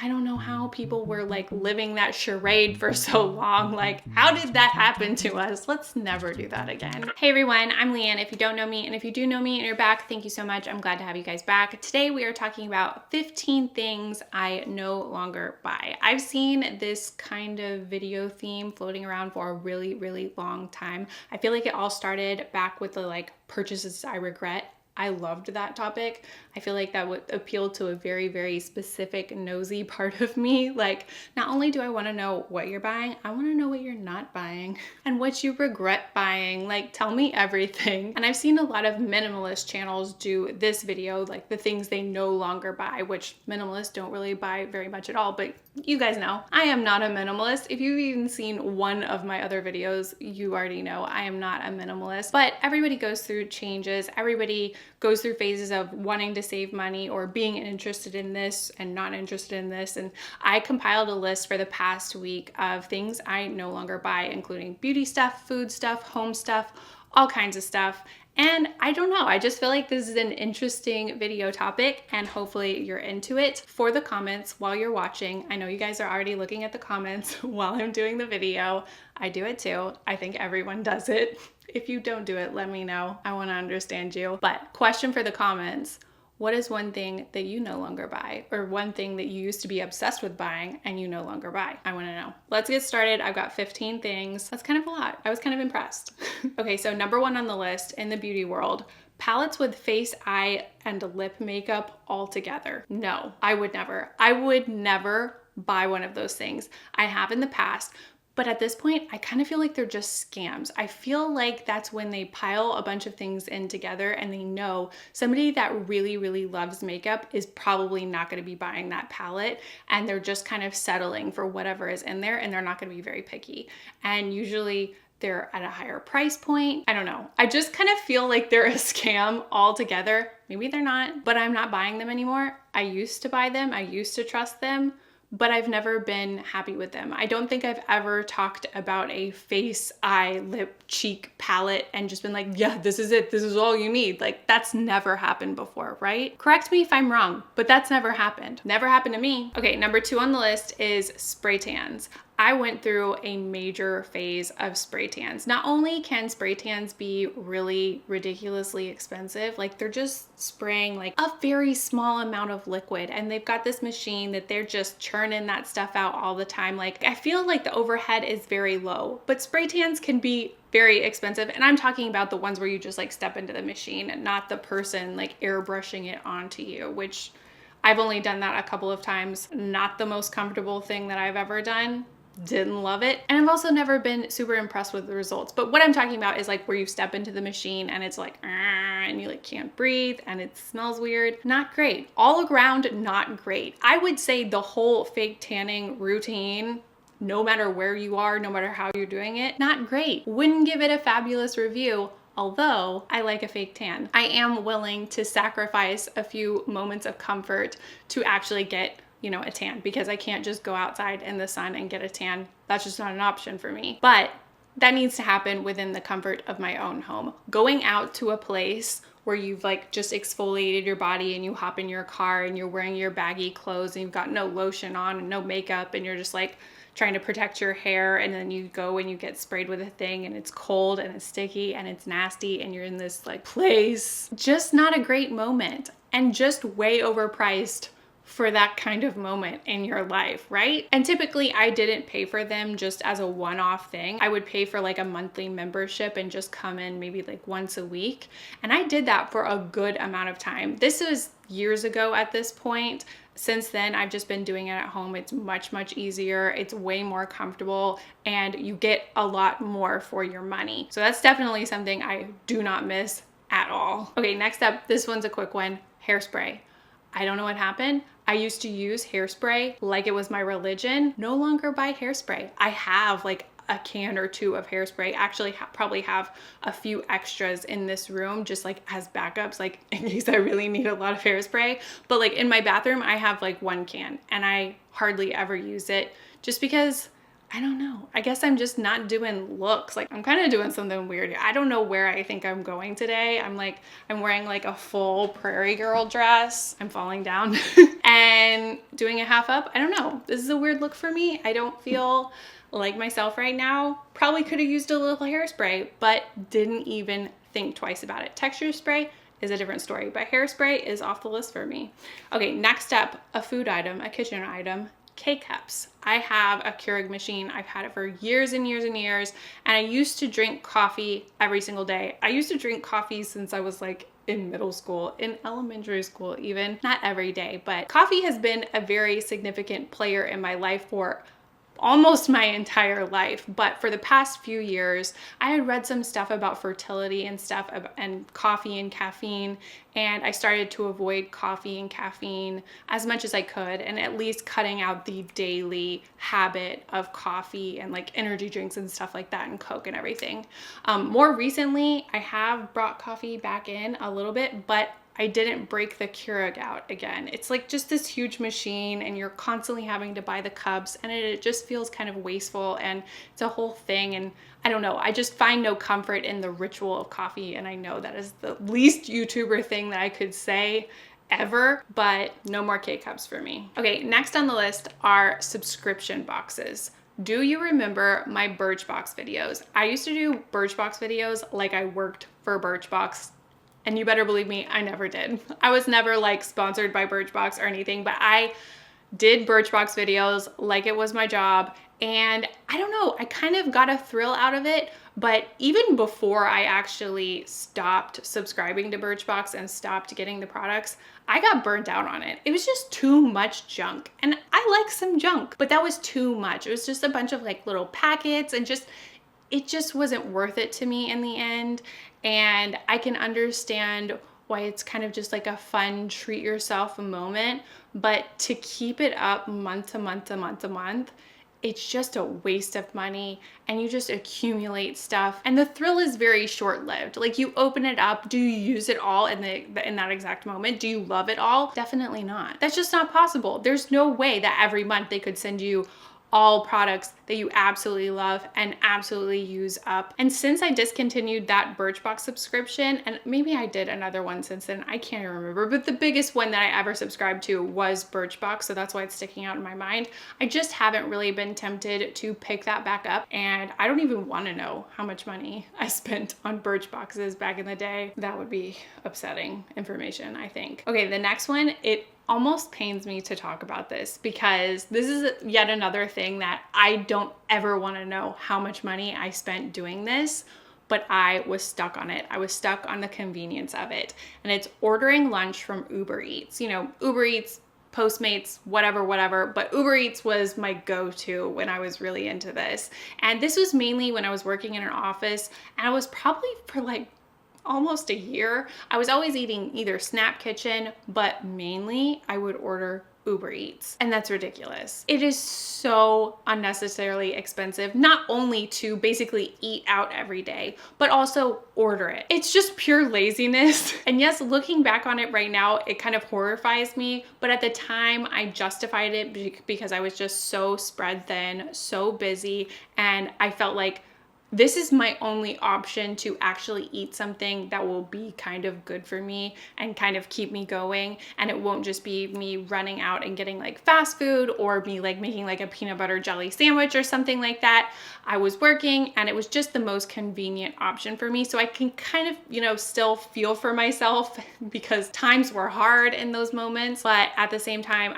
I don't know how people were like living that charade for so long. Like, how did that happen to us? Let's never do that again. Hey everyone, I'm Leigh Ann. If you don't know me, and if you do know me and you're back, thank you so much. I'm glad to have you guys back. Today we are talking about 15 things I no longer buy. I've seen this kind of video theme floating around for a really, really long time. I feel like it all started back with the like purchases I regret. I loved that topic. I feel like that would appeal to a very, very specific nosy part of me. Like, not only do I want to know what you're buying, I want to know what you're not buying and what you regret buying. Like, tell me everything. And I've seen a lot of minimalist channels do this video, like the things they no longer buy, which minimalists don't really buy very much at all, but you guys know I am not a minimalist. If you've even seen one of my other videos, you already know I am not a minimalist. But everybody goes through changes. Everybody goes through phases of wanting to save money or being interested in this and not interested in this. And I compiled a list for the past week of things I no longer buy, including beauty stuff, food stuff, home stuff, all kinds of stuff. And I don't know, I just feel like this is an interesting video topic and hopefully you're into it. For the comments while you're watching, I know you guys are already looking at the comments while I'm doing the video. I do it too. I think everyone does it. If you don't do it, let me know. I want to understand you. But question for the comments. What is one thing that you no longer buy, or one thing that you used to be obsessed with buying and you no longer buy? I want to know. Let's get started. I've got 15 things. That's kind of a lot. I was kind of impressed. Okay, so number one on the list in the beauty world, palettes with face, eye, and lip makeup all together. No, I would never. I would never buy one of those things. I have in the past. But at this point, I kind of feel like they're just scams. I feel like that's when they pile a bunch of things in together and they know somebody that really, really loves makeup is probably not going to be buying that palette, and they're just kind of settling for whatever is in there, and they're not going to be very picky. And usually they're at a higher price point. I don't know. I just kind of feel like they're a scam altogether. Maybe they're not, but I'm not buying them anymore. I used to buy them. I used to trust them, but I've never been happy with them. I don't think I've ever talked about a face, eye, lip, cheek palette and just been like, yeah, this is it. This is all you need. Like, that's never happened before, right? Correct me if I'm wrong, but that's never happened. Never happened to me. Okay, number two on the list is spray tans. I went through a major phase of spray tans. Not only can spray tans be really ridiculously expensive, like they're just spraying like a very small amount of liquid, and they've got this machine that they're just churning that stuff out all the time. Like, I feel like the overhead is very low, but spray tans can be very expensive. And I'm talking about the ones where you just like step into the machine and not the person like airbrushing it onto you, which I've only done that a couple of times. Not the most comfortable thing that I've ever done. Didn't love it. And I've also never been super impressed with the results. But what I'm talking about is like where you step into the machine and it's like, and you like can't breathe and it smells weird. Not great. All around, not great. I would say the whole fake tanning routine, no matter where you are, no matter how you're doing it, not great. Wouldn't give it a fabulous review. Although I like a fake tan. I am willing to sacrifice a few moments of comfort to actually get, you know, a tan, because I can't just go outside in the sun and get a tan. That's just not an option for me. But that needs to happen within the comfort of my own home. Going out to a place where you've like just exfoliated your body and you hop in your car and you're wearing your baggy clothes and you've got no lotion on and no makeup and you're just like trying to protect your hair, and then you go and you get sprayed with a thing and it's cold and it's sticky and it's nasty and you're in this like place. Just not a great moment, and just way overpriced for that kind of moment in your life, right? And typically I didn't pay for them just as a one-off thing. I would pay for like a monthly membership and just come in maybe like once a week. And I did that for a good amount of time. This was years ago at this point. Since then, I've just been doing it at home. It's much, much easier. It's way more comfortable and you get a lot more for your money. So that's definitely something I do not miss at all. Okay, next up, this one's a quick one, hairspray. I don't know what happened. I used to use hairspray like it was my religion. No longer buy hairspray. I have like a can or two of hairspray. Actually, probably have a few extras in this room just like as backups, like in case I really need a lot of hairspray. But like in my bathroom, I have like one can and I hardly ever use it just because I don't know. I guess I'm just not doing looks. Like I'm kind of doing something weird. I don't know where I think I'm going today. I'm wearing like a full prairie girl dress. I'm falling down and doing a half up. I don't know. This is a weird look for me. I don't feel like myself right now. Probably could have used a little hairspray, but didn't even think twice about it. Texture spray is a different story, but hairspray is off the list for me. Okay, next up, a food item, a kitchen item. K-cups. I have a Keurig machine. I've had it for years and years and years. And I used to drink coffee every single day. I used to drink coffee since I was like in middle school, in elementary school even. Not every day, but coffee has been a very significant player in my life for almost my entire life. But for the past few years, I had read some stuff about fertility and stuff and coffee and caffeine. And I started to avoid coffee and caffeine as much as I could, and at least cutting out the daily habit of coffee and like energy drinks and stuff like that and Coke and everything. More recently, I have brought coffee back in a little bit, but I didn't break the Keurig out again. It's like just this huge machine and you're constantly having to buy the cups, and it just feels kind of wasteful, and it's a whole thing. And I don't know, I just find no comfort in the ritual of coffee. And I know that is the least YouTuber thing that I could say ever, but no more K-cups for me. Okay, next on the list are subscription boxes. Do you remember my Birchbox videos? I used to do Birchbox videos like I worked for Birchbox. And you better believe me, I never did. I was never like sponsored by Birchbox or anything, but I did Birchbox videos like it was my job. And I don't know, I kind of got a thrill out of it. But even before I actually stopped subscribing to Birchbox and stopped getting the products, I got burnt out on it. It was just too much junk. And I like some junk, but that was too much. It was just a bunch of like little packets, and it just wasn't worth it to me in the end. And I can understand why it's kind of just like a fun treat yourself moment, but to keep it up month to month to month to month, it's just a waste of money, and you just accumulate stuff, and the thrill is very short-lived. Like you open it up, do you use it all in that exact moment? Do you love it all? Definitely not. That's just not possible. There's no way that every month they could send you all products that you absolutely love and absolutely use up. And since I discontinued that Birchbox subscription, and maybe I did another one since then, I can't even remember, but the biggest one that I ever subscribed to was Birchbox, so that's why it's sticking out in my mind. I just haven't really been tempted to pick that back up, and I don't even want to know how much money I spent on Birchboxes back in the day. That would be upsetting information, I think. Okay, the next one, it almost pains me to talk about this because this is yet another thing that I don't ever want to know how much money I spent doing this, but I was stuck on it. I was stuck on the convenience of it. And it's ordering lunch from Uber Eats. You know, Uber Eats, Postmates, whatever, but Uber Eats was my go-to when I was really into this. And this was mainly when I was working in an office, and I was probably for like almost a year, I was always eating either Snap Kitchen, but mainly I would order Uber Eats. And that's ridiculous. It is so unnecessarily expensive, not only to basically eat out every day, but also order it. It's just pure laziness. And yes, looking back on it right now, it kind of horrifies me. But at the time, I justified it because I was just so spread thin, so busy, and I felt like this is my only option to actually eat something that will be kind of good for me and kind of keep me going. And it won't just be me running out and getting like fast food or me like making like a peanut butter jelly sandwich or something like that. I was working, and it was just the most convenient option for me. So I can kind of, you know, still feel for myself because times were hard in those moments. But at the same time,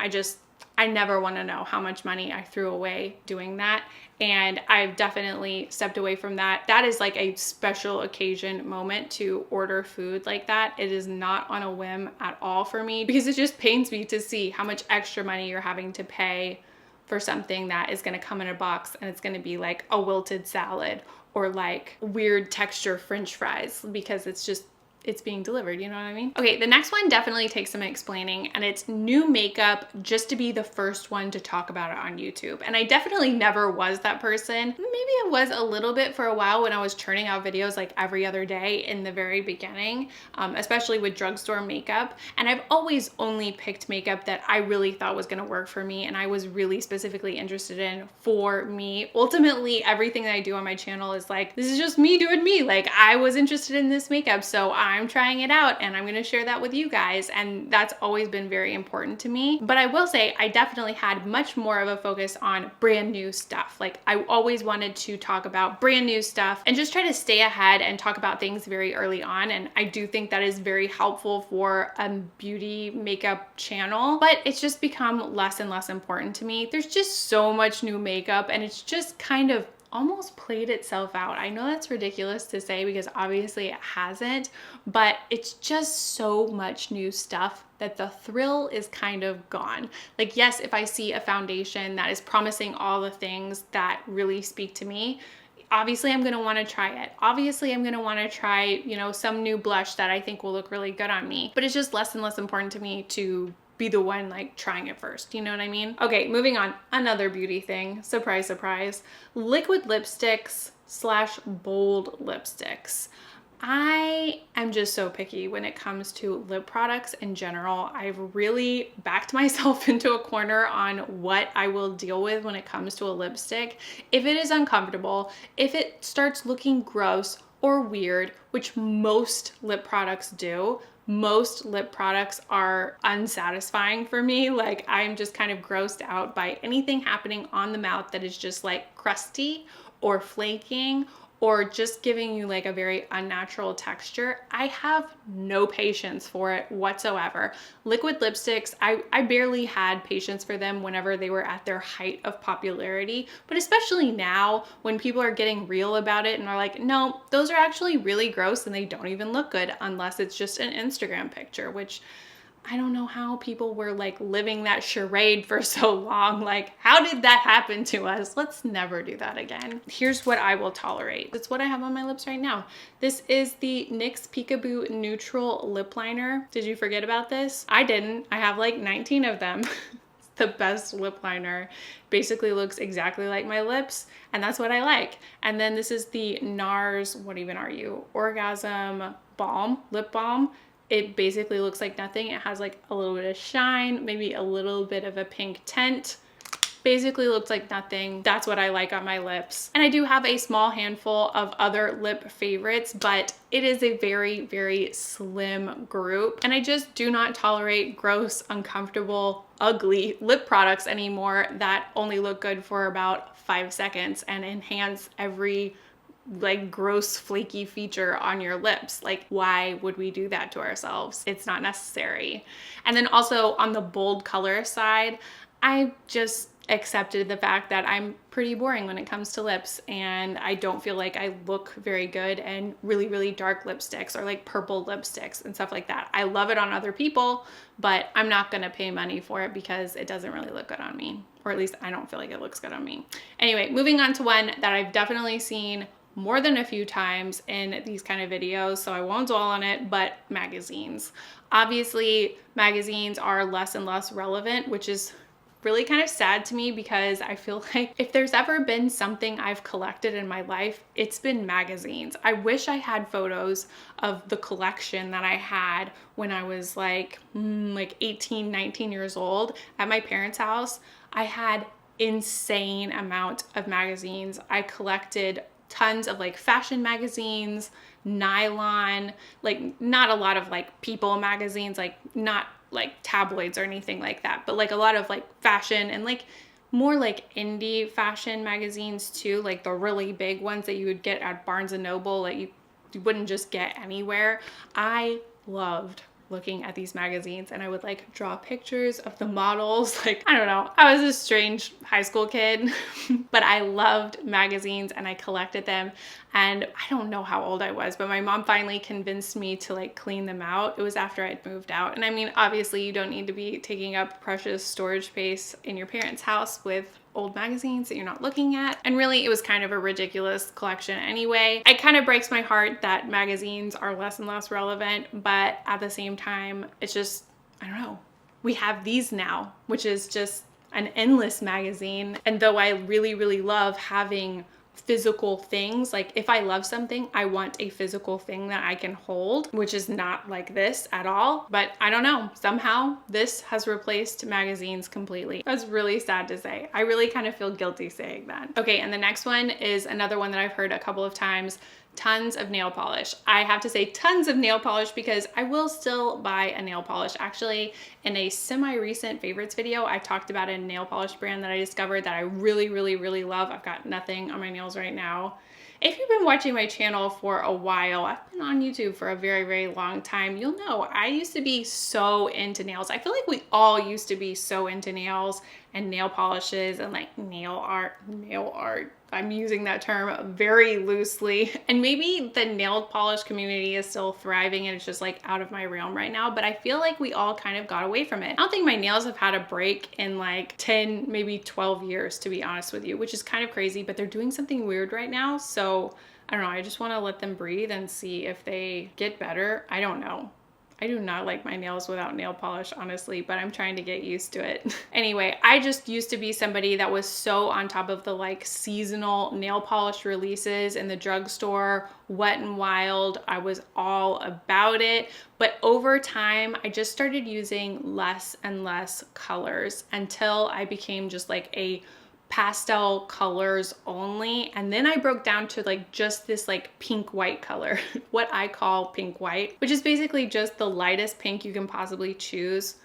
I never want to know how much money I threw away doing that. And I've definitely stepped away from that. That is like a special occasion moment to order food like that. It is not on a whim at all for me, because it just pains me to see how much extra money you're having to pay for something that is going to come in a box, and it's going to be like a wilted salad or like weird texture French fries, because it's just it's being delivered, you know what I mean? Okay, the next one definitely takes some explaining, and it's new makeup just to be the first one to talk about it on YouTube. And I definitely never was that person. Maybe I was a little bit for a while when I was churning out videos like every other day in the very beginning, especially with drugstore makeup. And I've always only picked makeup that I really thought was gonna work for me and I was really specifically interested in for me. Ultimately, everything that I do on my channel is like, this is just me doing me. Like, I was interested in this makeup, so I'm trying it out and I'm gonna share that with you guys. And that's always been very important to me. But I will say I definitely had much more of a focus on brand new stuff. Like, I always wanted to talk about brand new stuff and just try to stay ahead and talk about things very early on. And I do think that is very helpful for a beauty makeup channel, but it's just become less and less important to me. There's just so much new makeup and it's just kind of almost played itself out. I know that's ridiculous to say because obviously it hasn't, but it's just so much new stuff that the thrill is kind of gone. Like, yes, if I see a foundation that is promising all the things that really speak to me, obviously I'm gonna wanna try it. Obviously I'm gonna wanna try, you know, some new blush that I think will look really good on me, but it's just less and less important to me to be the one like trying it first, you know what I mean? Okay, moving on. Another beauty thing, surprise, surprise. Liquid lipsticks / bold lipsticks. I am just so picky when it comes to lip products in general. I've really backed myself into a corner on what I will deal with when it comes to a lipstick. If it is uncomfortable, if it starts looking gross or weird, which most lip products do, most lip products are unsatisfying for me. Like, I'm just kind of grossed out by anything happening on the mouth that is just like crusty or flaking or just giving you like a very unnatural texture. I have no patience for it whatsoever. Liquid lipsticks, I barely had patience for them whenever they were at their height of popularity, but especially now when people are getting real about it and are like, no, those are actually really gross and they don't even look good unless it's just an Instagram picture, which I don't know how people were like living that charade for so long. Like, how did that happen to us? Let's never do that again. Here's what I will tolerate. It's what I have on my lips right now. This is the NYX Peekaboo Neutral Lip Liner. Did you forget about this? I didn't. I have like 19 of them. It's the best lip liner. Basically looks exactly like my lips, and that's what I like. And then this is the NARS, what even are you? Orgasm Balm, Lip Balm. It basically looks like nothing. It has like a little bit of shine, maybe a little bit of a pink tint. Basically looks like nothing. That's what I like on my lips. And I do have a small handful of other lip favorites, but it is a very, very slim group. And I just do not tolerate gross, uncomfortable, ugly lip products anymore that only look good for about 5 seconds and enhance every like gross flaky feature on your lips. Like, why would we do that to ourselves? It's not necessary. And then also on the bold color side, I just accepted the fact that I'm pretty boring when it comes to lips and I don't feel like I look very good in really, really dark lipsticks or like purple lipsticks and stuff like that. I love it on other people, but I'm not gonna pay money for it because it doesn't really look good on me, or at least I don't feel like it looks good on me. Anyway, moving on to one that I've definitely seen more than a few times in these kind of videos, so I won't dwell on it, but magazines. Obviously, magazines are less and less relevant, which is really kind of sad to me because I feel like if there's ever been something I've collected in my life, it's been magazines. I wish I had photos of the collection that I had when I was like 18, 19 years old at my parents' house. I had insane amount of magazines. I collected tons of like fashion magazines, nylon, like not a lot of like People magazines, like not like tabloids or anything like that, but like a lot of like fashion and like more like indie fashion magazines too, like the really big ones that you would get at Barnes and Noble, like you wouldn't just get anywhere. I loved looking at these magazines and I would like draw pictures of the models. Like, I don't know, I was a strange high school kid, but I loved magazines and I collected them. And I don't know how old I was, but my mom finally convinced me to like clean them out. It was after I'd moved out. And I mean, obviously you don't need to be taking up precious storage space in your parents' house with old magazines that you're not looking at. And really, it was kind of a ridiculous collection anyway. It kind of breaks my heart that magazines are less and less relevant, but at the same time, it's just, I don't know. We have these now, which is just an endless magazine. And though I really, really love having physical things, like if I love something, I want a physical thing that I can hold, which is not like this at all. But I don't know, somehow this has replaced magazines completely. That's really sad to say. I really kind of feel guilty saying that. Okay, and the next one is another one that I've heard a couple of times. Tons of nail polish. I have to say tons of nail polish because I will still buy a nail polish. Actually, in a semi-recent favorites video, I talked about a nail polish brand that I discovered that I really, really, really love. I've got nothing on my nails right now. If you've been watching my channel for a while, I've been on YouTube for a very, very long time, you'll know I used to be so into nails. I feel like we all used to be so into nails and nail polishes and like nail art. I'm using that term very loosely. And maybe the nail polish community is still thriving and it's just like out of my realm right now, but I feel like we all kind of got away from it. I don't think my nails have had a break in like 10, maybe 12 years, to be honest with you, which is kind of crazy, but they're doing something weird right now. So I don't know, I just want to let them breathe and see if they get better. I don't know. I do not like my nails without nail polish, honestly, but I'm trying to get used to it. Anyway, I just used to be somebody that was so on top of the like seasonal nail polish releases in the drugstore, Wet n Wild. I was all about it. But over time, I just started using less and less colors until I became just like a pastel colors only. And then I broke down to like just this like pink white color, what I call pink white, which is basically just the lightest pink you can possibly choose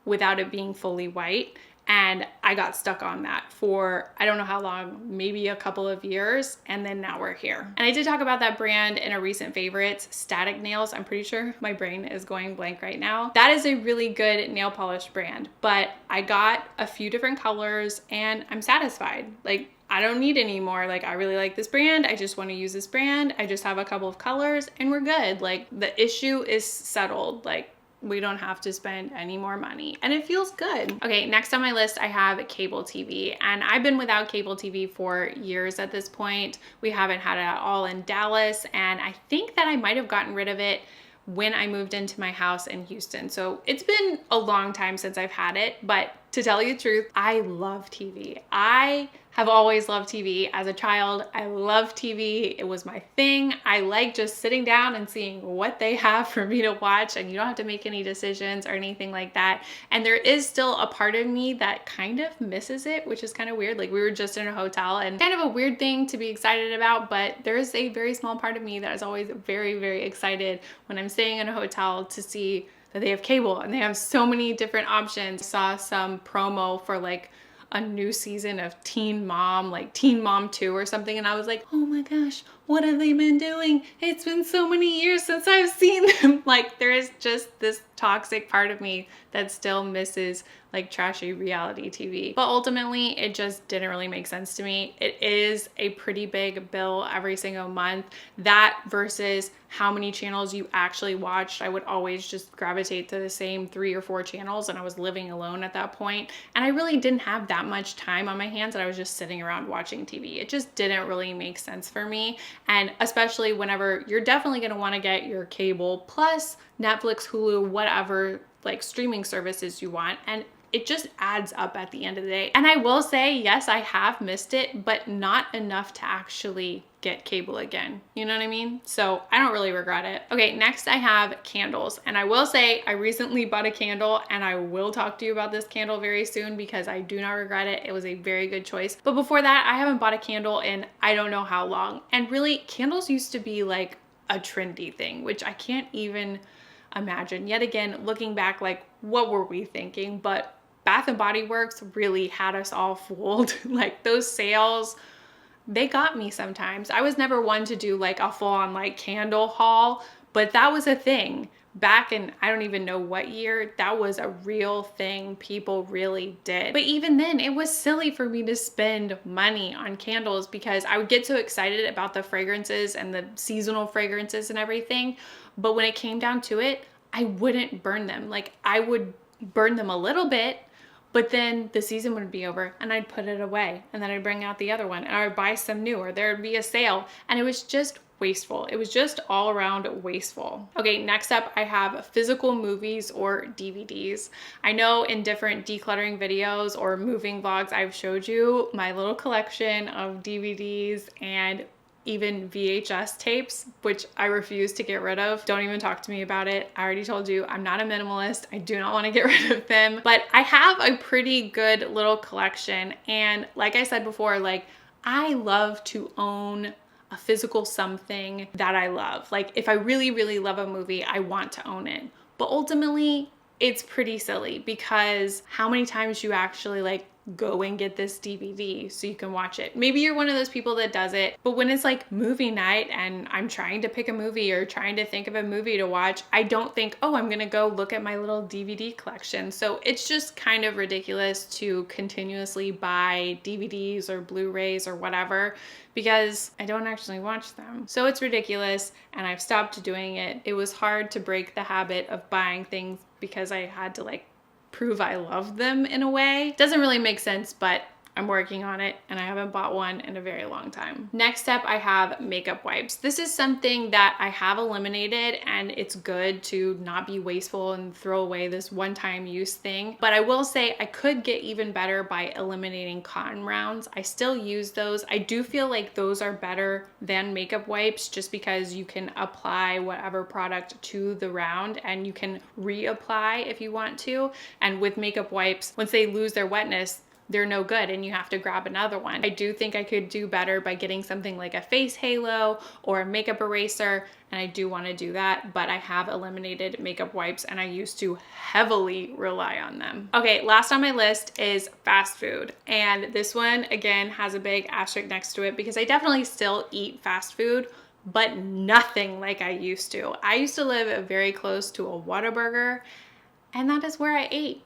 without it being fully white. And I got stuck on that for, I don't know how long, maybe a couple of years. And then now we're here. And I did talk about that brand in a recent favorites, Static Nails. I'm pretty sure my brain is going blank right now. That is a really good nail polish brand, but I got a few different colors and I'm satisfied. Like, I don't need any more. Like, I really like this brand. I just want to use this brand. I just have a couple of colors and we're good. Like, the issue is settled. Like, we don't have to spend any more money and it feels good. Okay, next on my list, I have cable TV, and I've been without cable TV for years at this point. We haven't had it at all in Dallas, and I think that I might have gotten rid of it when I moved into my house in Houston. So it's been a long time since I've had it, but to tell you the truth, I love TV. I have always loved TV. As a child, I loved TV. It was my thing. I like just sitting down and seeing what they have for me to watch, and you don't have to make any decisions or anything like that. And there is still a part of me that kind of misses it, which is kind of weird. Like, we were just in a hotel, and kind of a weird thing to be excited about, but there is a very small part of me that is always very, very excited when I'm staying in a hotel to see that they have cable and they have so many different options. I saw some promo for like a new season of Teen Mom, like Teen Mom 2 or something, and I was like, oh my gosh, what have they been doing? It's been so many years since I've seen them. Like, there is just this toxic part of me that still misses like trashy reality TV. But ultimately, it just didn't really make sense to me. It is a pretty big bill every single month. That versus how many channels you actually watched. I would always just gravitate to the same 3 or 4 channels, and I was living alone at that point. And I really didn't have that much time on my hands, and I was just sitting around watching TV. It just didn't really make sense for me. And especially whenever you're definitely gonna wanna get your cable plus Netflix, Hulu, whatever like streaming services you want. And it just adds up at the end of the day. And I will say, yes, I have missed it, but not enough to actually get cable again. You know what I mean? So I don't really regret it. Okay, next I have candles. And I will say I recently bought a candle, and I will talk to you about this candle very soon because I do not regret it. It was a very good choice. But before that, I haven't bought a candle in I don't know how long. And really, candles used to be like a trendy thing, which I can't even imagine. Yet again, looking back, like, what were we thinking? But Bath and Body Works really had us all fooled. Like, those sales, they got me sometimes. I was never one to do like a full-on like candle haul, But that was a thing back in, I don't even know what year. That was a real thing people really did. But even then, it was silly for me to spend money on candles because I would get so excited about the fragrances and the seasonal fragrances and everything. But when it came down to it, I wouldn't burn them. Like, I would burn them a little bit, but then the season would be over and I'd put it away, and then I'd bring out the other one and I would buy some new, or there'd be a sale, and it was just wasteful. It was just all around wasteful. Okay, next up I have physical movies or DVDs. I know in different decluttering videos or moving vlogs I've showed you my little collection of DVDs and even VHS tapes, which I refuse to get rid of. Don't even talk to me about it. I already told you I'm not a minimalist. I do not want to get rid of them, but I have a pretty good little collection. And like I said before, like, I love to own a physical something that I love. Like, if I really, really love a movie, I want to own it. But ultimately, it's pretty silly because how many times you actually like go and get this DVD so you can watch it. Maybe you're one of those people that does it, but when it's like movie night and I'm trying to pick a movie or trying to think of a movie to watch, I don't think, oh, I'm gonna go look at my little DVD collection. So it's just kind of ridiculous to continuously buy DVDs or Blu-rays or whatever because I don't actually watch them. So it's ridiculous, and I've stopped doing it. It was hard to break the habit of buying things because I had to like prove I love them in a way. Doesn't really make sense, but I'm working on it, and I haven't bought one in a very long time. Next up, I have makeup wipes. This is something that I have eliminated, and it's good to not be wasteful and throw away this one-time use thing. But I will say I could get even better by eliminating cotton rounds. I still use those. I do feel like those are better than makeup wipes just because you can apply whatever product to the round and you can reapply if you want to. And with makeup wipes, once they lose their wetness, they're no good and you have to grab another one. I do think I could do better by getting something like a face halo or a makeup eraser, and I do want to do that, but I have eliminated makeup wipes and I used to heavily rely on them. Okay, last on my list is fast food. And this one, again, has a big asterisk next to it because I definitely still eat fast food, but nothing like I used to. I used to live very close to a Whataburger, and that is where I ate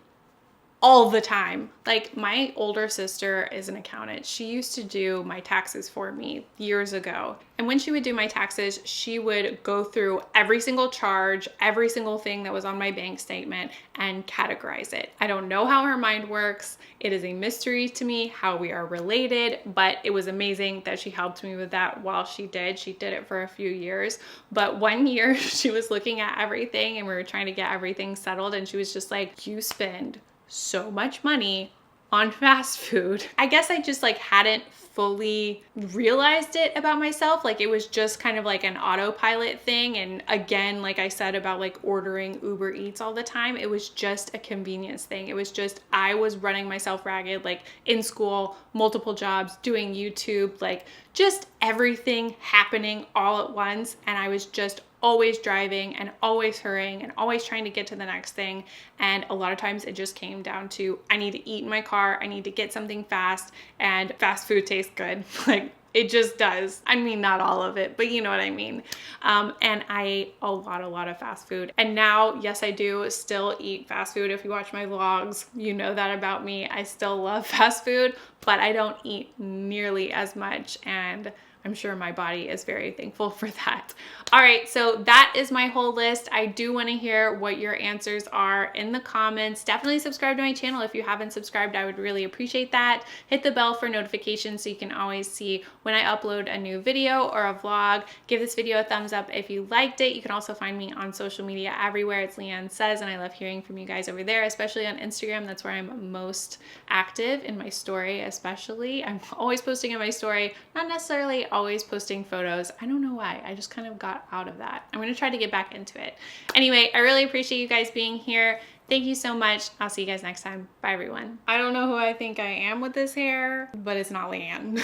all the time. Like, my older sister is an accountant. She used to do my taxes for me years ago. And when she would do my taxes, she would go through every single charge, every single thing that was on my bank statement and categorize it. I don't know how her mind works. It is a mystery to me how we are related, but it was amazing that she helped me with that while she did. She did it for a few years. But one year she was looking at everything and we were trying to get everything settled, and she was just like, you spend so much money on fast food. I guess I just like hadn't fully realized it about myself. Like, it was just kind of like an autopilot thing. And again, like I said about like ordering Uber Eats all the time, it was just a convenience thing. It was just, I was running myself ragged, like in school, multiple jobs, doing YouTube, like just everything happening all at once. And I was just always driving and always hurrying and always trying to get to the next thing. And a lot of times it just came down to, I need to eat in my car, I need to get something fast, and fast food tastes good. Like, it just does. I mean, not all of it, but you know what I mean. And I ate a lot of fast food. And now, yes, I do still eat fast food. If you watch my vlogs, you know that about me. I still love fast food, but I don't eat nearly as much. And I'm sure my body is very thankful for that. All right, so that is my whole list. I do want to hear what your answers are in the comments. Definitely subscribe to my channel if you haven't subscribed. I would really appreciate that. Hit the bell for notifications so you can always see when I upload a new video or a vlog. Give this video a thumbs up if you liked it. You can also find me on social media everywhere. It's LeighAnnSays, and I love hearing from you guys over there, especially on Instagram. That's where I'm most active, in my story especially. I'm always posting in my story, not necessarily always posting photos. I don't know why. I just kind of got out of that. I'm going to try to get back into it. Anyway, I really appreciate you guys being here. Thank you so much. I'll see you guys next time. Bye, everyone. I don't know who I think I am with this hair, but it's not Leighann.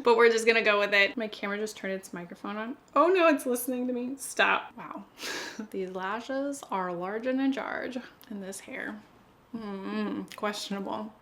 But we're just going to go with it. My camera just turned its microphone on. Oh no, it's listening to me. Stop. Wow. These lashes are large and in charge. And this hair, questionable.